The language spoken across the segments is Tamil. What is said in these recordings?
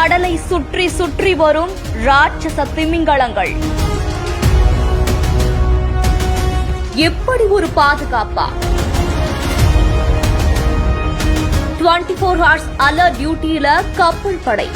கடலை சுற்றி சுற்றி வரும் ராட்சச திமிங்கலங்கள். எப்படி ஒரு பாதுகாப்பா? 24 hours அலர்ட் டியூட்டியில கப்பல் படை.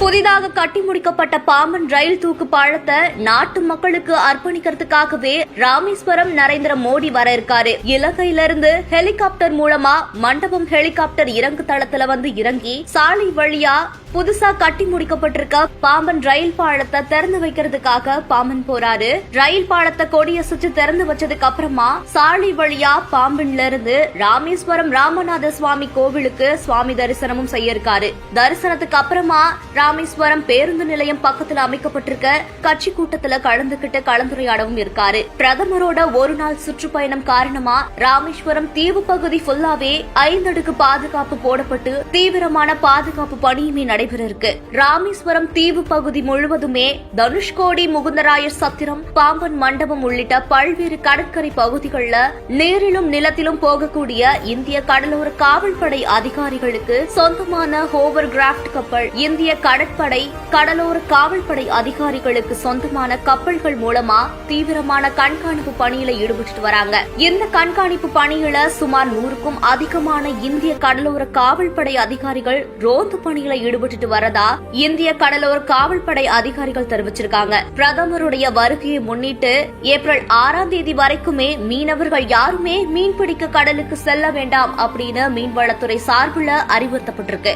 புதிதாக கட்டி முடிக்கப்பட்ட பாம்பன் ரயில் தூக்கு பாலத்தை நாட்டு மக்களுக்கு அர்ப்பணிக்கிறதுக்காகவே ராமேஸ்வரம் நரேந்திர மோடி வர இருக்காரு. இலங்கையிலிருந்து ஹெலிகாப்டர் மூலமா மண்டபம் ஹெலிகாப்டர் இறங்கு தளத்துல வந்து இறங்கி சாலை வழியா புதுசா கட்டி முடிக்கப்பட்டிருக்க பாம்பன் ரயில் பாலத்தை திறந்து வைக்கிறதுக்காக பாம்பன் போறாரு. ரயில் பாலத்தை கொடியசைச்சு திறந்து வச்சதுக்கு அப்புறமா சாலை வழியா பாம்பன்ல இருந்து ராமேஸ்வரம் ராமநாத சுவாமி கோவிலுக்கு சுவாமி தரிசனமும் செய்ய இருக்காரு. தரிசனத்துக்கு அப்புறமா ராமேஸ்வரம் பேருந்து நிலையம் பக்கத்துல அமைக்கப்பட்டிருக்க கட்சி கூட்டத்துல கலந்துகிட்டு கலந்துரையாடவும் இருக்காரு. பிரதமரோட ஒரு நாள் சுற்றுப்பயணம் காரணமா ராமேஸ்வரம் தீவு பகுதி ஃபுல்லாவே 5 அடுக்கு பாதுகாப்பு போடப்பட்டு தீவிரமான பாதுகாப்பு பணியுமே நடைபெற இருக்கு. ராமேஸ்வரம் தீவு பகுதி முழுவதுமே தனுஷ்கோடி, முகுந்தராயர் சத்திரம், பாம்பன் மண்டபம் உள்ளிட்ட பல்வேறு கடற்கரை பகுதிகளில் நீரிலும் நிலத்திலும் போகக்கூடிய இந்திய கடலோர காவல்படை அதிகாரிகளுக்கு சொந்தமான ஹோவர் கிராப்ட் கப்பல், இந்திய கடற்படை கடலோர காவல்படை அதிகாரிகளுக்கு சொந்தமான கப்பல்கள் மூலமா தீவிரமான கண்காணிப்பு பணியில ஈடுபட்டு வராங்க. இந்த கண்காணிப்பு பணியில சுமார் 100க்கும் அதிகமான இந்திய கடலோர காவல்படை அதிகாரிகள் ரோந்து பணியில ஈடுபட்டு வரதா இந்திய கடலோர காவல்படை அதிகாரிகள் தெரிவிச்சிருக்காங்க. பிரதமருடைய வருகையை முன்னிட்டு ஏப்ரல் 6ஆம் தேதி வரைக்குமே மீனவர்கள் யாருமே மீன்பிடிக்க கடலுக்கு செல்ல வேண்டாம் அப்படின்னு மீன்வளத்துறை சார்பில் அறிவுறுத்தப்பட்டிருக்கு.